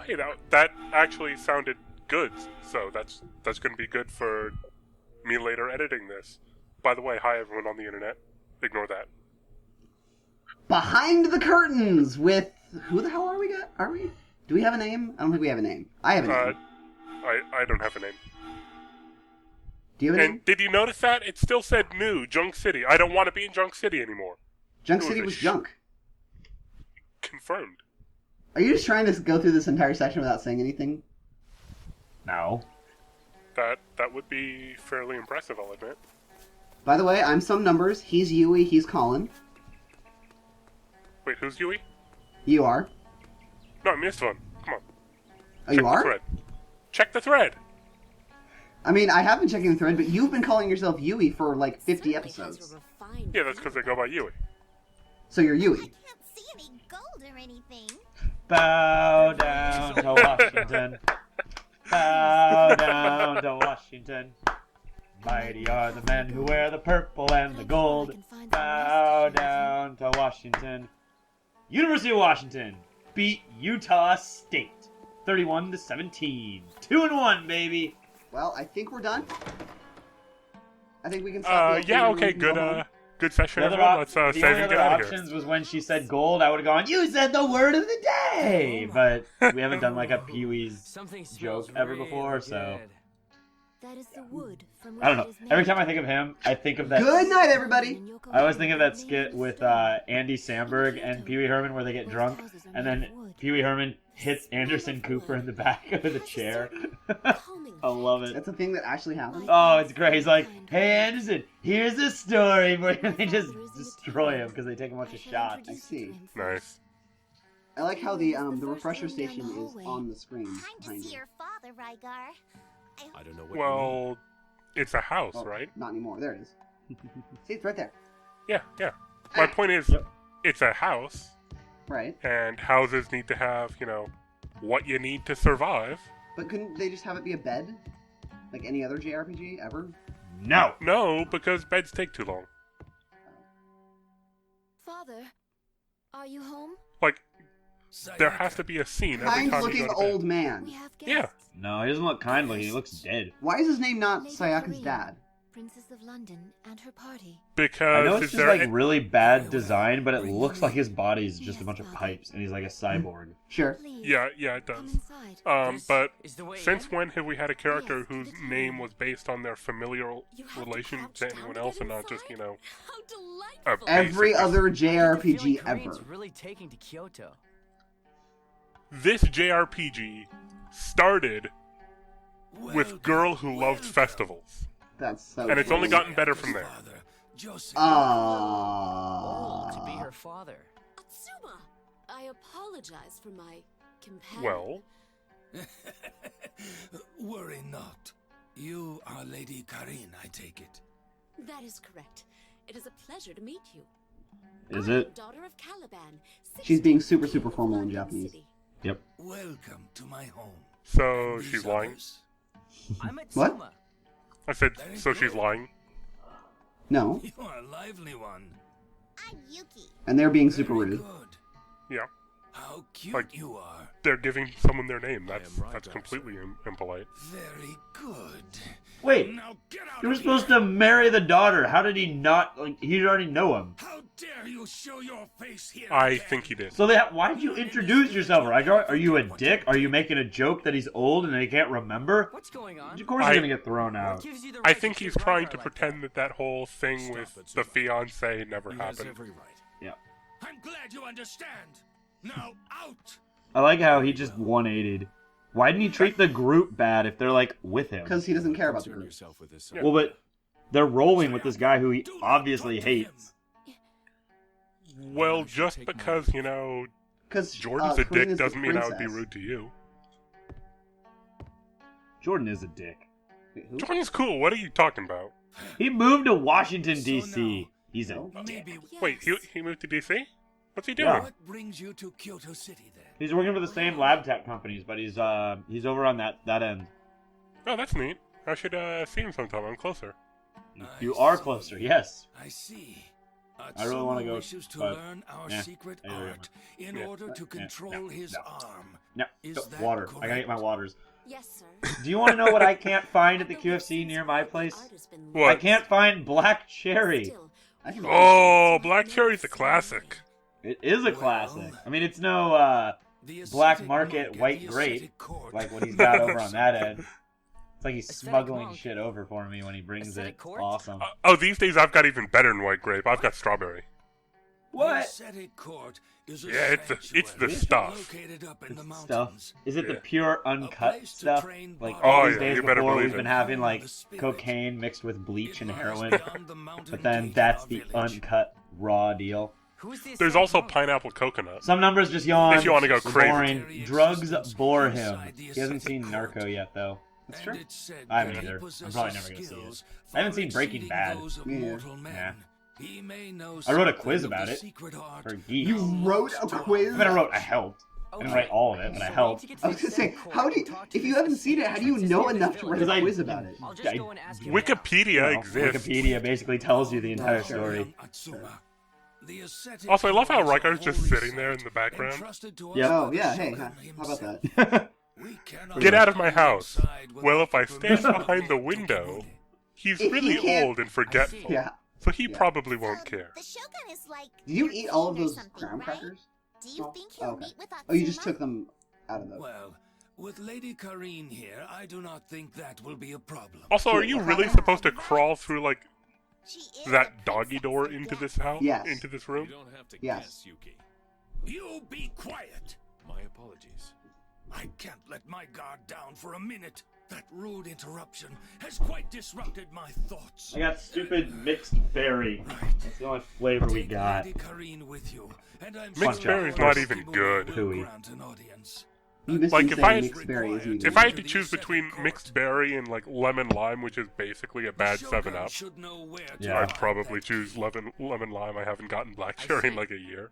hey, that actually sounded good. So that's going to be good for me later editing this. By the way, hi everyone on the internet. Ignore that. Behind the curtains with who the hell are we? Are we? Do we have a name? I don't think we have a name. I have a name. I don't have a name. Do you have a name? And did you notice that? It still said new, Junk City. I don't want to be in Junk City anymore. Junk City was junk. Confirmed. Are you just trying to go through this entire section without saying anything? No. That would be fairly impressive, I'll admit. By the way, I'm some numbers. He's Yui, he's Colin. Wait, who's Yui? You are. No, I missed one. Come on. Oh, you are? The thread. Check the thread. I mean, I have been checking the thread, but you've been calling yourself Yui for like 50 episodes. Yeah, that's because I go by Yui. So you're Yui. I can't see any gold or anything. Bow down to Washington. Bow down to Washington. Mighty are the men who wear the purple and the gold. Bow down to Washington. University of Washington beat Utah State 31-17. 2-1, baby. Well, I think we're done. I think we can stop. Yeah, okay, good session, everyone. Let's save and get out of here. Options was when she said gold, I would have gone, you said the word of the day! But we haven't done like a Pee-wee's joke ever before, so... That is the wood from I don't know. Every time I think of him, I think of that... Good night, everybody! I always think of that skit with Andy Samberg and Pee Wee Herman where they get drunk, and then Pee Wee Herman hits Anderson Cooper in the back with a chair. I love it. That's a thing that actually happened? Oh, it's great. He's like, hey, Anderson, here's a story where they just destroy him because they take a bunch of shots. I see. Nice. I like how the refresher station is on the screen Time to behind see you. your father, Rygar. I don't know what Well, it's a house, Well, right? Not anymore. There it is. See, it's right there. Yeah. My point is, it's a house, Right. and houses need to have, what you need to survive. But couldn't they just have it be a bed? Like any other JRPG ever? No! No, because beds take too long. Father, are you home? Like, there has to be a scene every time you Kind-looking go to bed. old man. We have guests. Yeah. No, he doesn't look kind looking. He looks dead. Why is his name not Lady Sayaka's Karina, dad? Princess of London and her party. Because I know is it's just there like really bad design, but it looks like his body's just a bunch of pipes, and he's like a cyborg. Sure. Please, Yeah, it come does. inside. But is the way since in? when have we had a character Yes, whose it's name fine. was based on their familial You have to relation crouch to down anyone to else get and not just, inside? How a delightful! Every basic- other I get the feeling JRPG Koreans ever. really taking to Kyoto. This JRPG started with Girl Who Loved Festivals. That's so And it's only funny. gotten better from there. Oh, to be her father. Atsuma, I apologize for my companion. Well, Worry not. You are Lady Karine, I take it. That is correct. It is a pleasure to meet you. Is I am it? daughter of Caliban, She's being 16th super, King super of formal in London Japanese. City. Yep. Welcome to my home. so These she's lying? others? I'm What? Atsuma. I said, so she's lying? No. You are a lively one. I'm Yuki. And they're being super Very rude. good. Yeah. How cute Like- you are. They're giving someone their name. I That's am right, that's completely impolite. Very good. Wait, Now get out you were of supposed here. to marry the daughter. How did he not, like, he already know him. How dare you show your face here I again? think he did. So why'd you introduce yourself, Rygar? Are you a dick? Are you making a joke that he's old and he can't remember? What's going on? Of course he's gonna get thrown What out. gives you the I right think to he's treat trying Rygar to like pretend that whole thing Stop with it, the Zuma. fiance never He has happened. every right. Yeah. I'm glad you understand. Now out. I like how he just 180'd. Why didn't he treat the group bad if they're, like, with him? Because he doesn't care about the Concern group. yourself with this. Yeah. Well, but they're rolling with this guy who he obviously hates. Well, just because, Because Jordan's a dick doesn't mean I would be rude to you. Jordan is a dick. Jordan's cool. What are you talking about? He moved to Washington, So D.C. now- He's a No. dick. Maybe. Wait, he moved to DC? What's he doing? Yeah. What brings you to Kyoto City then? He's working for the same lab tech companies, but he's over on that end. Oh, that's neat. I should see him sometime. I'm closer. You are closer, yes. I see. I really wanna Atsuma go, wishes to but, learn our yeah, secret I really art in Yeah. order to control no, his no. arm. No, Is that water. I gotta get my correct? waters. Yes, sir. Do you want to know what I can't find at the QFC near my place? What? I can't find black cherry. Still, I can Oh, black cherry's a classic. It is a Well, classic. I mean, it's no The black ascetic market monk at white the grape ascetic court. like what he's got over on that end. It's like he's Aesthetic smuggling monk. shit over for me when he brings Aesthetic it. court? Awesome. Oh, these days I've got even better than white grape. I've got strawberry. The What? ascetic court is a Yeah, it's the sanctuary stuff. located up in the Stuff. mountains. Is it the Yeah. pure A uncut place to stuff? train Like bodies. all Oh, these yeah, days you better before believe we've it. been having like The spirit. cocaine mixed with bleach and It lies heroin, beyond the mountain but then gate that's of the our village. uncut raw deal. Who's this? There's also pineapple coconut. Some numbers just yawn. If you wanna go They're crazy. Boring. Drugs bore him. He hasn't seen Narco yet, though. That's And true. it's said I haven't that he either. I'm possesses probably never gonna see it. skills I haven't far seen Breaking exceeding Bad. those of Me neither. mortal men. Yeah. He may know I wrote a something quiz of about the it secret art for geeks. You wrote a quiz? I mean, I helped. I didn't write all of it, but I helped. I was gonna say, how do you, if you haven't seen it, how do you know enough to write Because a I- quiz about it? I'll just I- go and ask him. Wikipedia Well, exists. Wikipedia basically tells you the entire sure. story. Also, I love how Riker's just sitting there in the background. Yep. Oh, yeah, hey, how about that? Get out of my house. Well, if I stand behind the window, he's If really he can't- old and forgetful, Yeah. so he Yeah. probably won't care. The Shogun is like. Did you eat all of 13 or those something, graham right? crackers? Do you Oh, think he'll okay. meet with Atsuma? Oh, you just took them out of the... Well, with Lady Karine here, I do not think that will be a problem. Also, are you really supposed to crawl through, like, She is that the doggy princess door of into death. this house? Yes. Into this room? You don't have to Yes. guess, Yuki. You be quiet. My apologies. I can't let my guard down for a minute. That rude interruption has quite disrupted my thoughts. I got stupid mixed berry. Right. That's the only flavor we Take got. Lady Karine with you, and I'm Mixed sure berry's not most even people good. will Hooey. grant an audience. You missed Like, me if saying I- mixed berry isn't even If I good. had to choose between mixed berry and, like, lemon lime, which is basically a bad Shogun 7-Up, should know where to Yeah. I'd find probably that choose key. lemon lime. I haven't gotten black I cherry in see. like a year.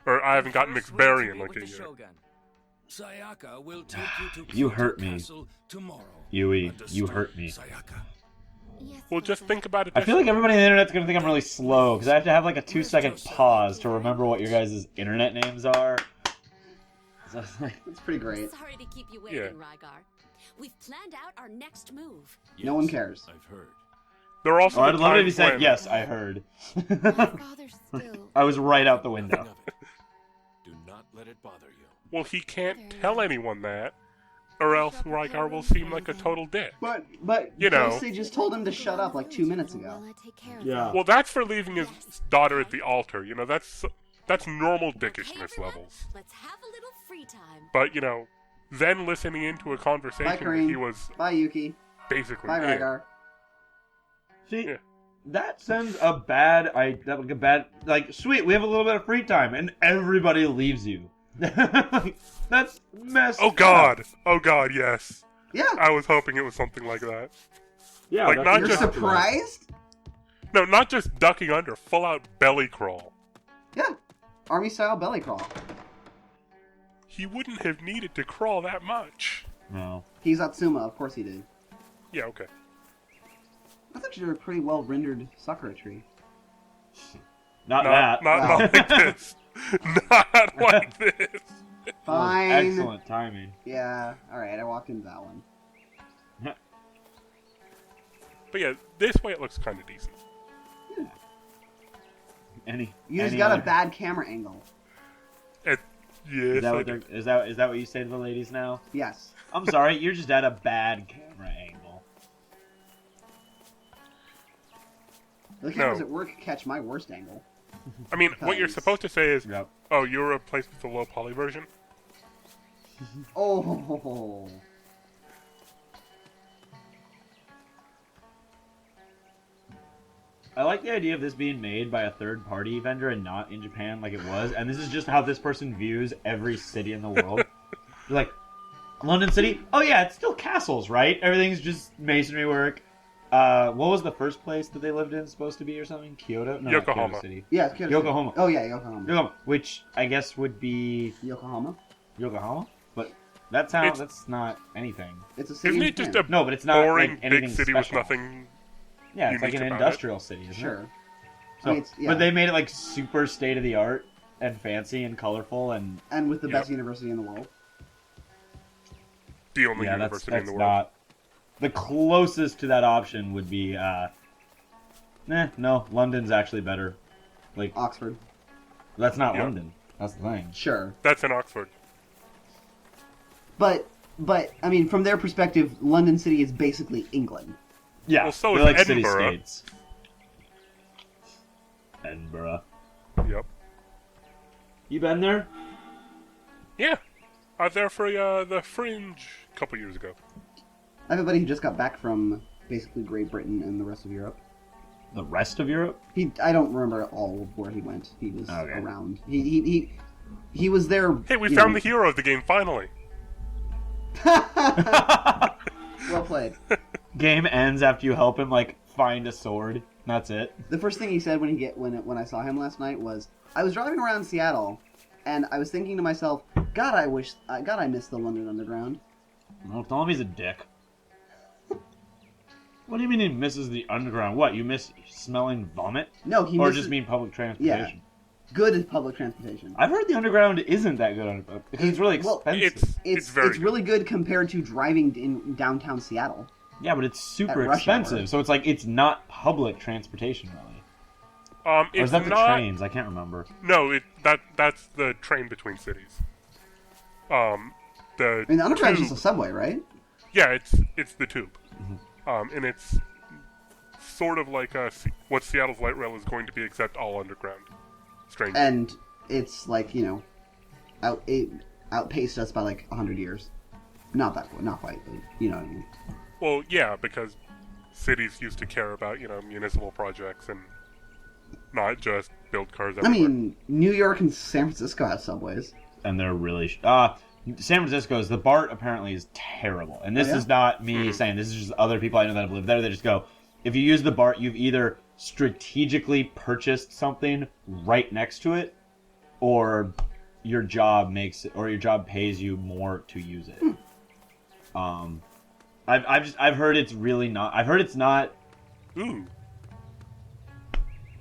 Or I haven't gotten First, mixed we need berry to in meet like a with the year. Shogun. Sayaka will take you to You Kyoto hurt me. Castle tomorrow. Yui, you Understood, hurt me. Sayaka. Yes, Well, just Father. think about it I this feel like everybody on the internet's gonna think I'm really slow because I have to have like a 2-second pause to remember what your guys' internet names are. So it's like, It's pretty great. Sorry to keep you Yeah. waiting, Rygar. We've planned out our next move. No one cares. I've heard. There are also oh, I'd the love it if you times said when- yes. I heard. My father still. I was right out the Nothing window. of it. Do not let it bother you. Well, he can't tell anyone that, or else Rygar will seem like a total dick. But You know. Casey just told him to shut up like 2 minutes ago. While I take care of Yeah. them. Well, that's for leaving his daughter at the altar. You know, that's normal Okay, dickishness everyone, levels. let's have a little free time. But, you know, then listening into a Bye, conversation that Kareem. he was Bye, Yuki. basically Bye, in. Rygar. See, Yeah. that sends a bad. Like, sweet. We have a little bit of free time, and everybody leaves you. That's messed. Oh up. God! Oh God! Yes, Yeah. I was hoping it was something like that. Yeah, Like, that's not You're just- surprised? No, not just ducking under, full out belly crawl. Yeah. Army style belly crawl. He wouldn't have needed to crawl that much. No. He's Atsuma, of course he did. Yeah, okay. I thought you were a pretty well rendered Sakura tree. Not Not, that. not like this. Not like this. Fine. Excellent timing. Yeah. Alright, I walked into that one. But yeah, this way it looks kind of decent. You just any got other- a bad camera angle. It, Is yes, that, I what do. is that what you say to the ladies now? Yes. I'm sorry, you're just at a bad camera angle. The No. cameras at work catch my worst angle. I mean, what you're supposed to say is, Yep. oh, you were replaced with the low poly version? Oh. I like the idea of this being made by a third-party vendor and not in Japan like it was, and this is just how this person views every city in the world. They're like, London City? Oh yeah, it's still castles, right? Everything's just masonry work. What was the first place that they lived in supposed to be or something? Kyoto? No, not Yokohama. Kyoto City. Yeah, it's Kyoto City. Yokohama. Oh yeah, Yokohama. Yokohama, which I guess would be Yokohama. Yokohama? But that's how, It's- that's not anything. It's a city. Isn't in it just Japan. a No, but it's not boring like anything big city special. with nothing? Yeah, it's like unique an about it? industrial city, isn't it? Sure. So, I mean, it's- yeah. But they made it like super state of the art and fancy and colorful and And with the Yep. best university in the world. the only Yeah, university in that's the world. not... The closest to that option would be, no, London's actually better. Like, Oxford. that's not Yeah. London. That's the thing. Sure. That's in Oxford. But I mean, from their perspective, London City is basically England. Yeah, Well, so they're is like Edinburgh. city-states. Edinburgh. Yep. You been there? Yeah. I was there for the Fringe a couple years ago. I have a buddy who just got back from basically Great Britain and the rest of Europe. The rest of Europe? I don't remember all of where he went. He was Okay. around. He was there. Hey, we you found know. the hero of the game finally. Well played. Game ends after you help him, like, find a sword. That's it. The first thing he said when I saw him last night was, "I was driving around Seattle, and I was thinking to myself, God, I miss the London Underground." Well, tell him he's a dick. What do you mean he misses the underground? What, you miss smelling vomit? No, he Or misses just mean public transportation? good public transportation. I've heard the underground isn't that good because it's really Well, expensive. It's very It's really good compared to driving in downtown Seattle. Yeah, but it's super At rush expensive, hour. so it's like it's not public transportation really. Or It's is that the not. trains? I can't remember. No, that's the train between cities. The I mean, the underground's tube, just a subway, right? yeah, it's the tube, and it's sort of like what Seattle's light rail is going to be, except all underground. Strange. And it's like, it outpaced us by like 100 years. Not quite, but you know what I mean. Well, yeah, because cities used to care about municipal projects and not just build cars I everywhere. mean, New York and San Francisco have subways. And they're really San Francisco's the BART apparently is terrible. And this Oh, yeah? is not me saying this is just other people I know that have lived there. They just go, if you use the BART, you've either strategically purchased something right next to it, or your job pays you more to use it. I've heard it's really not. I've heard it's not. Ooh,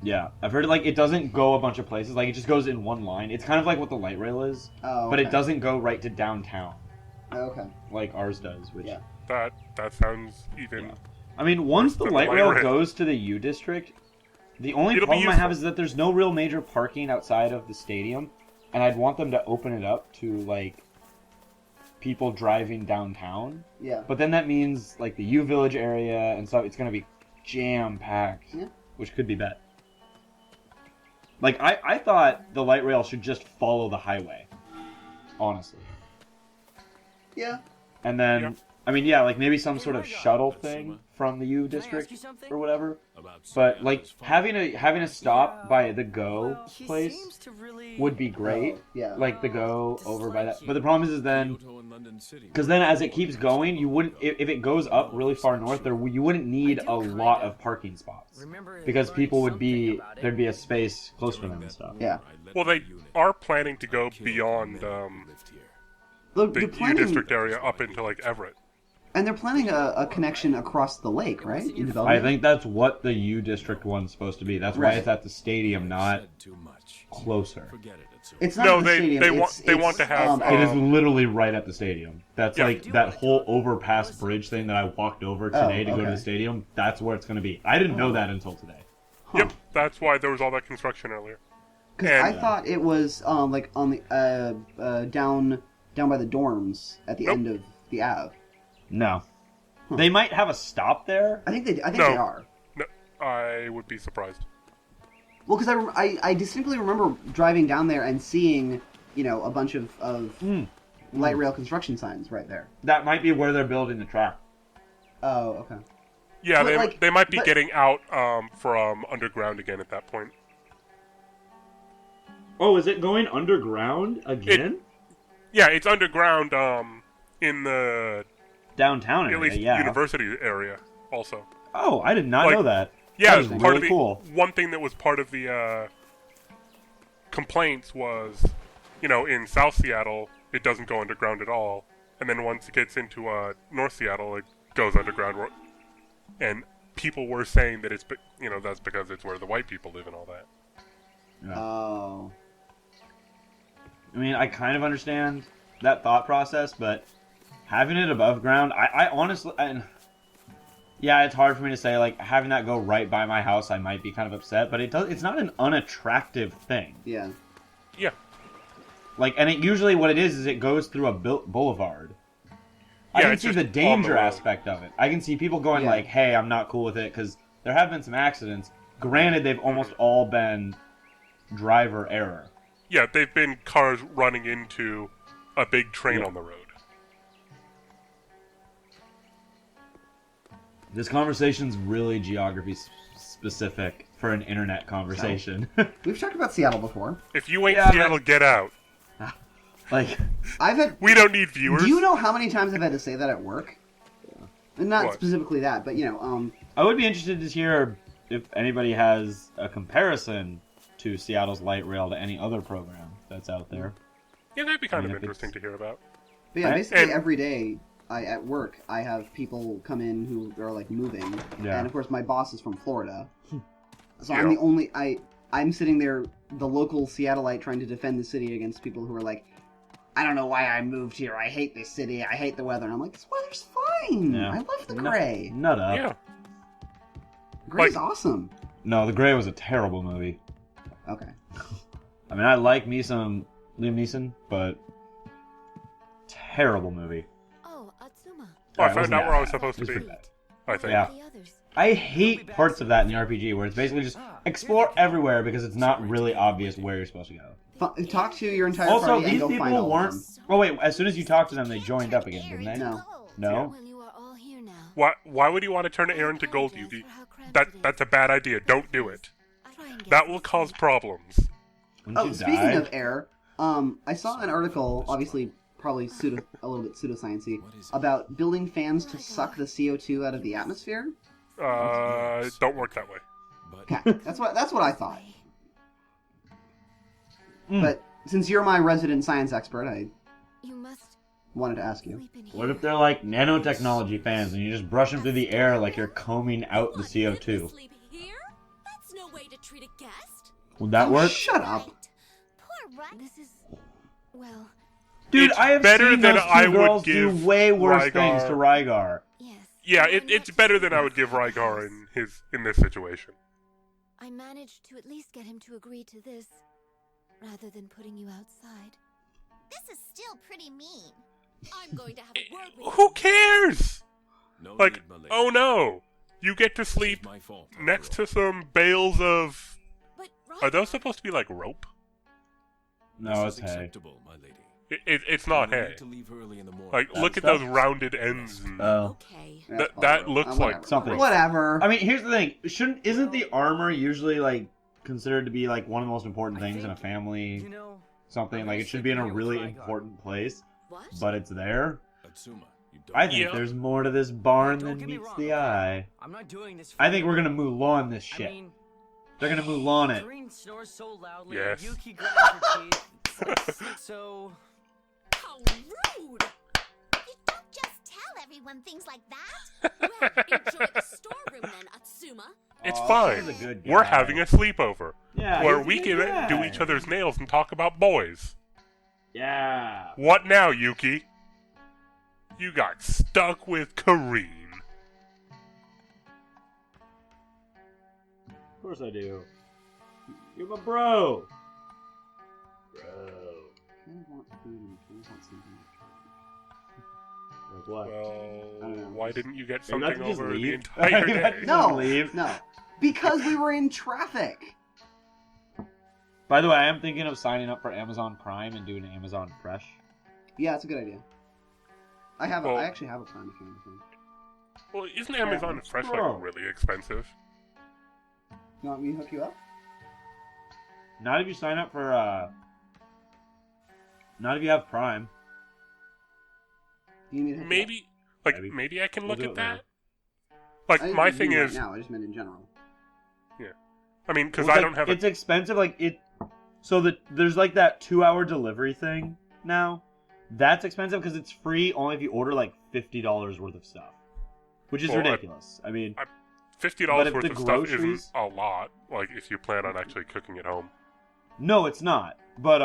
Yeah, I've heard it doesn't go a bunch of places. Like it just goes in one line. It's kind of like what the light rail is, Oh, but it okay. doesn't go right to downtown Okay. like ours does. Which Yeah. that sounds even. Yeah. I mean, once the than the light light rail rail. goes to the U district, the only It'll be problem I have useful. is that there's no real major parking outside of the stadium, and I'd want them to open it up to like people driving downtown. Yeah. But then that means like the U Village area and stuff. It's gonna be jam packed, Yeah. which could be bad. Like I thought the light rail should just follow the highway, honestly. Yeah. And then, Yeah. I mean, yeah, like maybe some sort of my God. shuttle That's thing Suma. from the U Can I ask district you something? or whatever. About But Savannah's like father. having a stop by the Go Well, he place seems to really... would be great. Oh, yeah. Like the Go over by that. But the problem is then Kyoto and London City. because then as it keeps going, you wouldn't if it goes up really far north there you wouldn't need I do a lot kinda of parking spots remember because learning people would something be about it. there'd be a space close to them and stuff. Yeah. Well, they are planning to go beyond the They're U planning, district area up into like Everett. and they're planning a connection across the lake, right? In I development. think that's what the U district one's supposed to be. That's why Right. it's at the stadium, not Said too much. closer. Forget it. It's over. It's not No, the they- stadium. they it's, want- they it's, want to have, It is Um, literally right at the stadium. That's Yeah. like that whole overpass bridge thing that I walked over today to go to okay. the stadium. That's where it's going to be. I didn't know that until today. Yep, that's why there was all that construction earlier. Because I and- thought it was like on the down by the dorms at the Nope. end of the Ave. No, they might have a stop there. I think they No. are. No, I would be surprised. Well, because I distinctly remember driving down there and seeing a bunch of light rail construction signs right there. That might be where they're building the track. Oh, okay. Yeah, But, they might be but- getting out from underground again at that point. Oh, is it going underground again? Yeah, it's underground in the Downtown at area, least yeah. university area also. Oh, I did not Like- know that. Yeah, That is part really of the cool. one thing that was part of the complaints was, in South Seattle it doesn't go underground at all, and then once it gets into North Seattle it goes underground, and people were saying that that's because it's where the white people live and all that. Yeah. Oh. I mean, I kind of understand that thought process, but having it above ground, I honestly, and yeah, it's hard for me to say. Like having that go right by my house, I might be kind of upset, but it's not an unattractive thing. Yeah. Yeah. Like, and it usually what it is it goes through a boulevard. I Yeah, can it's see just the on the danger road. aspect of it. I can see people going Yeah. like, "Hey, I'm not cool with it," because there have been some accidents. Granted, they've almost all been driver error. Yeah, they've been cars running into a big train Yeah. on the road. This conversation's really geography specific for an internet conversation. We've talked about Seattle before. If you ain't Yeah, Seattle, get out. Like, I've had. We don't need viewers. Do you know how many times I've had to say that at work? And not What? specifically that, but I would be interested to hear if anybody has a comparison to Seattle's light rail to any other program that's out there. Yeah, that'd be kind I mean, of if interesting to hear about. But yeah, Right. basically And- every day at work, I have people come in who are like moving, Yeah. and of course my boss is from Florida, so Yeah. I'm the only I'm sitting there, the local Seattleite, trying to defend the city against people who are like, I don't know why I moved here. I hate this city. I hate the weather. And I'm like, this weather's fine. Yeah. I love the Nut- gray. Nut up. Yeah. Gray's Like- awesome. No, The Gray was a terrible movie. Okay. I mean, I like me some Liam Neeson, but terrible movie. Oh, Atsuma. Oh, I it found wasn't out that where I was bad. supposed It to was be. pretty bad. I think. Yeah. The others. I hate parts of that in the RPG where it's basically just explore everywhere because it's not really obvious where you're supposed to go. Talk to your entire Also, party and these go find all people of weren't. them. Oh wait, as soon as you talked to them, they joined up again, didn't they? No. No. Well, you are all here now. Why would you want to turn Aaron to gold, Apologize Yugi? for how cramped That it is. that's a bad idea. Don't do it. Try and get That will some cause sleep. problems. Wouldn't Oh, you speaking die? of air, I saw an article, obviously probably a little bit pseudoscience-y, about building fans to suck the CO2 out of the atmosphere. Don't work that way. But Okay, that's what I thought. Mm. But since you're my resident science expert, I You must wanted to ask you. sleep in here. What if they're like nanotechnology fans and you just brush them through the air like you're combing out the What, let me CO2? sleep here? That's no way to treat a guest. Would that Oh, work? Shut up. Poor Rut. This is, well, Dude, It's I have better seen than those two I would girls do give way worse Rygar. things to Rygar. yes. Yeah, Why it's not better to than I would give the Rygar house? in this situation. I managed to at least get him to agree to this, rather than putting you outside. This is still pretty mean. I'm going to have a word with Who cares? no Like, need, my lady. oh no, you get to This is sleep my fault, after next all. to some bales of. But Are those supposed to be like rope? No, This it's is hay. acceptable, my lady. It's not You hay. need to leave early in the morning. Like, That look at stuff? those rounded ends. And Oh. Okay. That's that probably- looks whatever. like something. Whatever. I mean, here's the thing. Isn't the armor usually like considered to be like one of the most important things in a family? You know, Something I'm like gonna it should be in a sleep with really Rygar. important place, What? but it's there. Atsuma, you don't I think Yeah. there's more to this barn Don't than get me meets wrong, the okay? eye. I'm not doing this. I think we're gonna Mulan this shit. I mean, They're gonna Mulan it. Doreen snores so loudly. Yes. Yuki grinds her teeth. So How rude! You don't just tell everyone things like that. Well, enjoy the storeroom then, Atsuma. It's Aw, fine. he's a good We're guy. having a sleepover Yeah, where he's a we good can do guy. each other's nails and talk about boys. Yeah. What now, Yuki? You got stuck with Kareem. Of course I do. You're my bro. Bro. Kind of want food and kind of want something. Like what? I don't know. Well, why didn't you get Are you about something to just over the leave? entire Are you about day? to- No, leave. no, because we were in traffic. By the way, I am thinking of signing up for Amazon Prime and doing Amazon Fresh. Yeah, it's a good idea. Well- I actually have a Prime account. I think. Well, isn't Amazon Fresh Bro. like really expensive? You want me to hook you up? Not if you sign up for not if you have Prime. Do you need me to hook Maybe, maybe I can We'll look do at it that. later. Like you up? I didn't my mean thing you right is, now. I just meant in general. I mean, because Well, I it's don't have It's a. expensive. Like it. So there's like that 2-hour delivery thing now. That's expensive because it's free only if you order like $50 worth of stuff, which is Well, ridiculous. I mean, $50 but if worth the of stuff groceries- isn't a lot. Like if you plan on actually cooking at home. no, it's not. But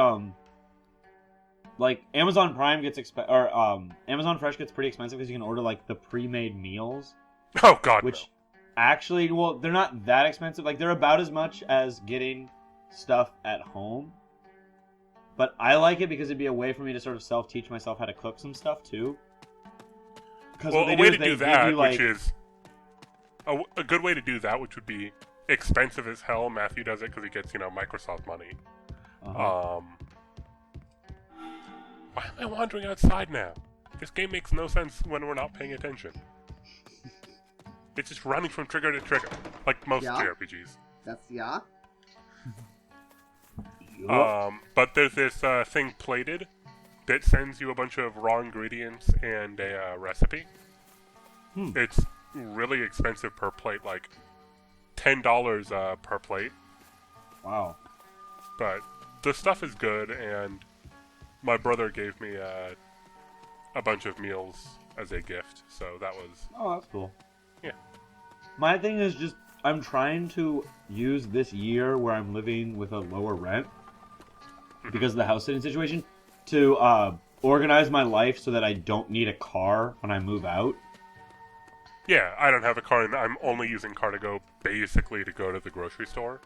like Amazon Prime gets Amazon Fresh gets pretty expensive because you can order like the pre-made meals, Oh God, which actually, well, they're not that expensive. Like they're about as much as getting stuff at home. But I like it because it'd be a way for me to sort of self-teach myself how to cook some stuff too. no. Well, a way to do that, which is a good way to do that, which would be expensive as hell. Matthew does it because he gets Microsoft money. Uh-huh. Why am I wandering outside now? This game makes no sense when we're not paying attention. It's just running from trigger to trigger, like most Yeah. JRPGs. That's yeah. But there's this thing plated that sends you a bunch of raw ingredients and a recipe. It's really expensive per plate, like $10 per plate. Wow. But the stuff is good, and my brother gave me a bunch of meals as a gift, so that was... Oh, that's cool. Yeah. My thing is just, I'm trying to use this year where I'm living with a lower rent because of the house sitting situation to organize my life so that I don't need a car when I move out. Yeah, I don't have a car, and I'm only using Car2Go basically to go to the grocery store.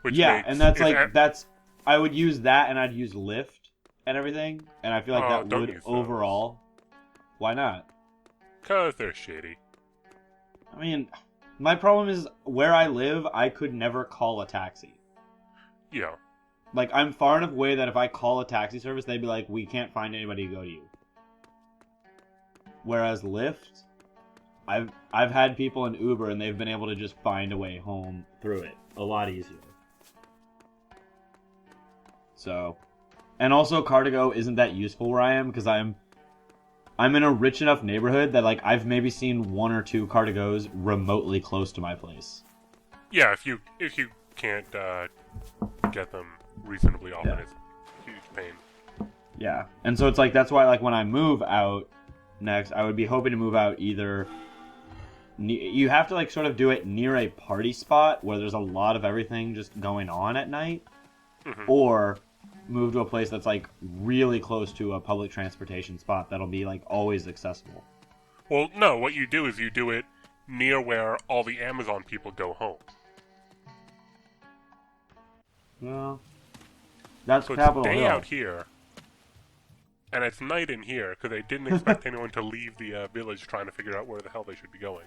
Which Yeah, makes and that's it like, that's... I would use that, and I'd use Lyft and everything, and I feel like that don't would use those. overall... Why not? Because they're shady. I mean, my problem is, where I live, I could never call a taxi. Yeah. Like, I'm far enough away that if I call a taxi service, they'd be like, we can't find anybody to go to you. Whereas Lyft, I've had people in Uber, and they've been able to just find a way home through it a lot easier. So, and also Car2Go isn't that useful where I am because I'm in a rich enough neighborhood that like I've maybe seen one or two Car2Gos remotely close to my place. Yeah, if you can't get them reasonably often, Yeah. it's a huge pain. Yeah, and so it's like that's why like when I move out next, I would be hoping to move out either. You have to like sort of do it near a party spot where there's a lot of everything just going on at night, or move to a place that's like really close to a public transportation spot that'll be like always accessible. Well, no, what you do is you do it near where all the Amazon people go home. Well, that's So Capitol it's day Hill. out here, and it's night in here, because they didn't expect anyone to leave the village trying to figure out where the hell they should be going.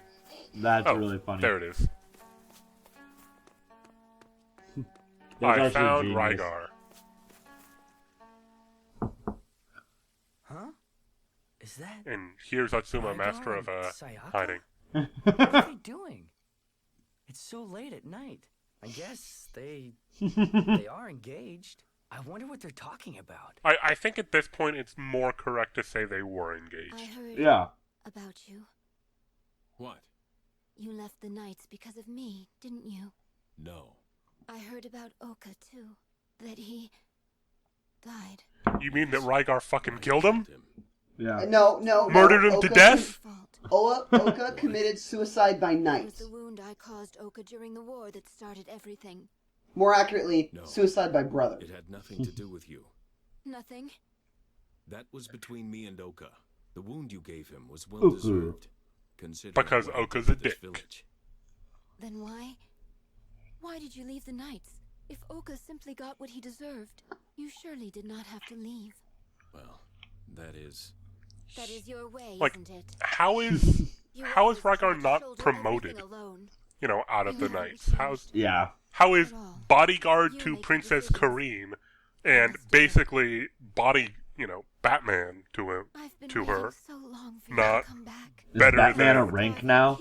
That's Oh, really funny. there it is. That's I actually found genius. Rygar. Huh? Is that And here's Atsuma, Rygar master of and Sayaka? hiding. what are they doing? It's so late at night. I guess they are engaged. I wonder what they're talking about. I think at this point it's more correct to say they were I engaged. heard Yeah. about you. What? You left the Knights because of me, didn't you? No. I heard about Oka, too. That he died. You mean that Rygar fucking killed him? Yeah. No. Murdered him to Oka- death? Fault. Oka committed suicide by It was night. the wound I caused Oka during the war that started everything. More accurately, No. suicide by brother. It had nothing to do with you. Nothing. That was between me and Oka. The wound you gave him was well Oka. deserved. Considering Because what he Oka's did a to this dick. village. Then why? Why did you leave the Knights? If Oka simply got what he deserved, you surely did not have to leave. Well, that is... That is your way, Like, isn't it? how is You how is always try Rygar to not shoulder promoted? everything alone. Out of the You haven't Knights? changed. Yeah. How is At all. bodyguard You to make the Princess decisions. Kareem and basically Batman to him I've been to waiting her? so long for you Not to come back. Is better Batman a than- rank now?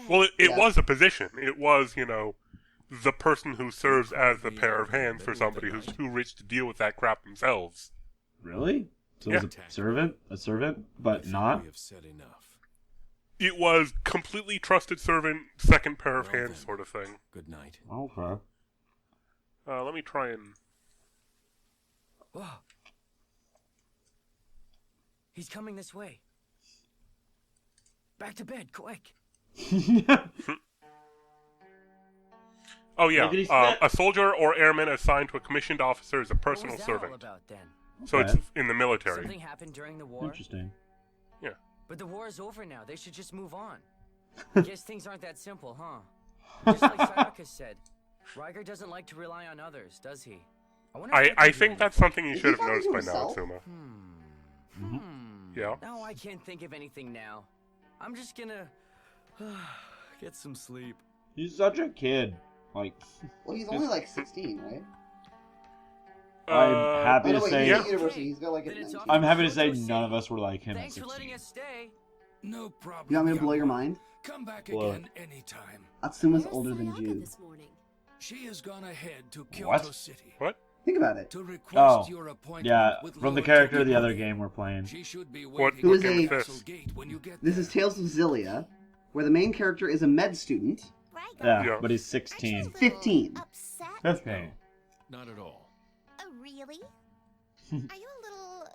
Well, it Yeah. was a position. It was, the person who serves as the pair of hands for somebody who's too rich to deal with that crap themselves. Really? So Yeah. it's a servant, I but think not? we have said enough. It was completely trusted servant, second pair of Well hands then. sort of thing. Good night. Okay. Let me try and... Whoa. He's coming this way. Back to bed, quick. Oh yeah, Look at his stat- a soldier or airman assigned to a commissioned officer is a personal What was that all servant. about then? So Okay. it's in the military. Something happened during the war. Interesting. Yeah. But the war is over now. They should just move on. Guess things aren't that simple, huh? Just like Sayaka said, Riker doesn't like to rely on others, does he? wonder if I can do think that's anything. something you Is should he have noticed by talking now, to himself? Atsuma. Yeah. No, I can't think of anything now. I'm just gonna get some sleep. He's such a kid. Like, Well, he's only like 16, right? I'm happy Oh, no, to wait, say. he's at university. He's got like a Then it's 19. off I'm happy to say City. none of us were like him Thanks at for letting 16. us stay. No problem. You want me to blow young your one. mind? Come back Blow again anytime. Atsuma's Where's older than Sayaka Jude. this morning? She has gone ahead to Kyoto What? City What? Think about it. to request Oh, your appointment yeah, with from the Lord character of the Tokimori. other game we're playing. She should be What- waiting Who at is the a- castle gate when you get This there. is Tales of Xillia, where the main character is a med student. Riker, Yeah, Yeah. but he's aren't you a 16. little 15. Upset? 15. Not at all. Oh, really? Are you a little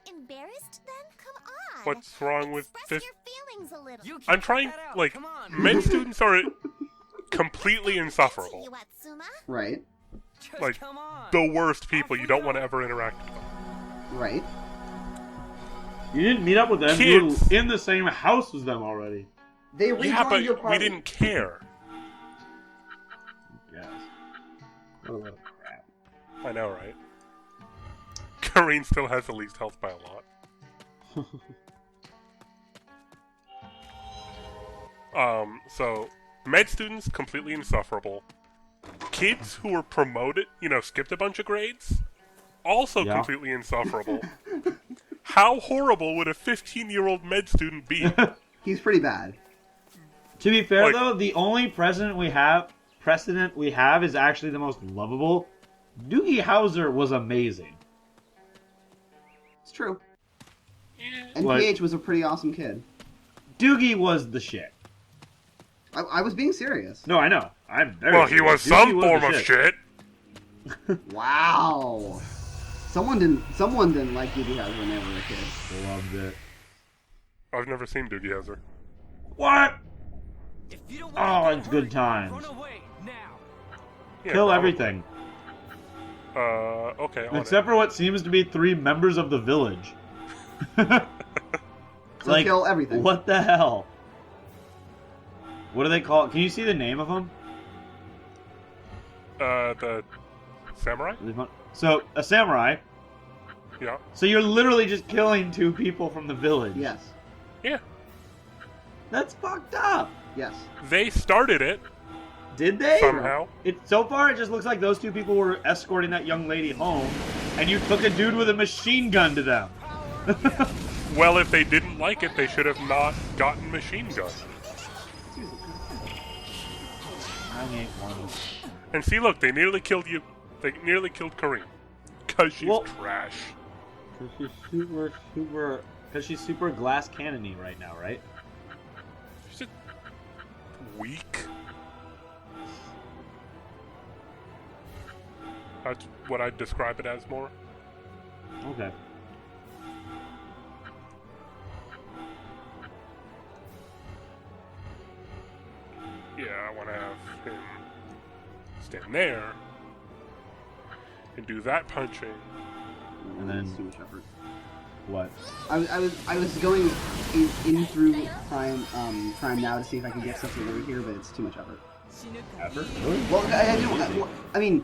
embarrassed then? Come on. What's wrong with Express this? your feelings a little. You I'm can't trying, cut that out. like, Come on. med students are completely To insufferable. you, Atsuma. Right. Just like, come on. The worst people. You don't want to ever interact with them. Right. You didn't meet up with them. You Kids. were in the same house as them already. They rejoined Yeah, but your we party. didn't care. Yes. What a load of crap. I know, right? Kareen still has the least health by a lot. So med students completely insufferable. Kids who were promoted, skipped a bunch of grades, also Yeah. completely insufferable. How horrible would a 15-year-old med student be? He's pretty bad. To be fair, Like- though, the only precedent we have is actually the most lovable. Doogie Howser was amazing. It's true. And Like- PH was a pretty awesome kid. Doogie was the shit. I was being serious. No, I know. I'm very Well, he was Doogie some was form the of shit. Wow. Someone didn't like Doogie Howser when they were a kid. Loved it. I've never seen Doogie Howser. What? If you don't Oh, want to it's good times. Run away now. Yeah, Kill probably. everything. Okay, on Except for what seems to be 3 members of the village. So kill everything. What the hell? What do they call it? Can you see the name of them? The samurai? So, a samurai. Yeah. So you're literally just killing 2 people from the village. Yes. Yeah. That's fucked up. Yes. They started it Did they? somehow. So far, it just looks like those 2 people were escorting that young lady home, and you took a dude with a machine gun to them. Well, if they didn't like it, they should have not gotten machine gun. And see, look, they nearly killed you. They nearly killed Kareem. Because she's Well- trash. Because she's super glass cannony right now, right? She's just weak. That's what I'd describe it as more. Okay. Yeah, I want to have him stand there and do that punching. And then- It's too much effort. What? I was going in through Prime now to see if I could get stuff delivered here, but it's too much effort. Effort? Really? Well, I mean,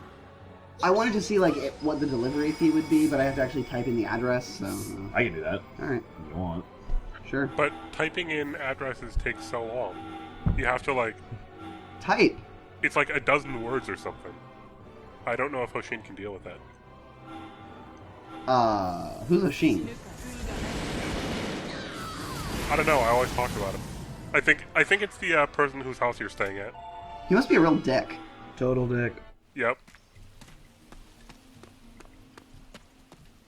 I wanted to see what the delivery fee would be, but I have to actually type in the address. So, I can do that. all right, If you want. sure. But typing in addresses takes so long. You have to, Type. it's like a dozen words or something. I don't know if Hoshin can deal with that. Who's Oshin? I don't know, I always talk about him. I think it's the person whose house you're staying at. He must be a real dick. Total dick. Yep.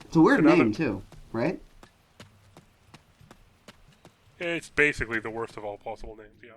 It's a weird Another- name too, right? It's basically the worst of all possible names, yeah.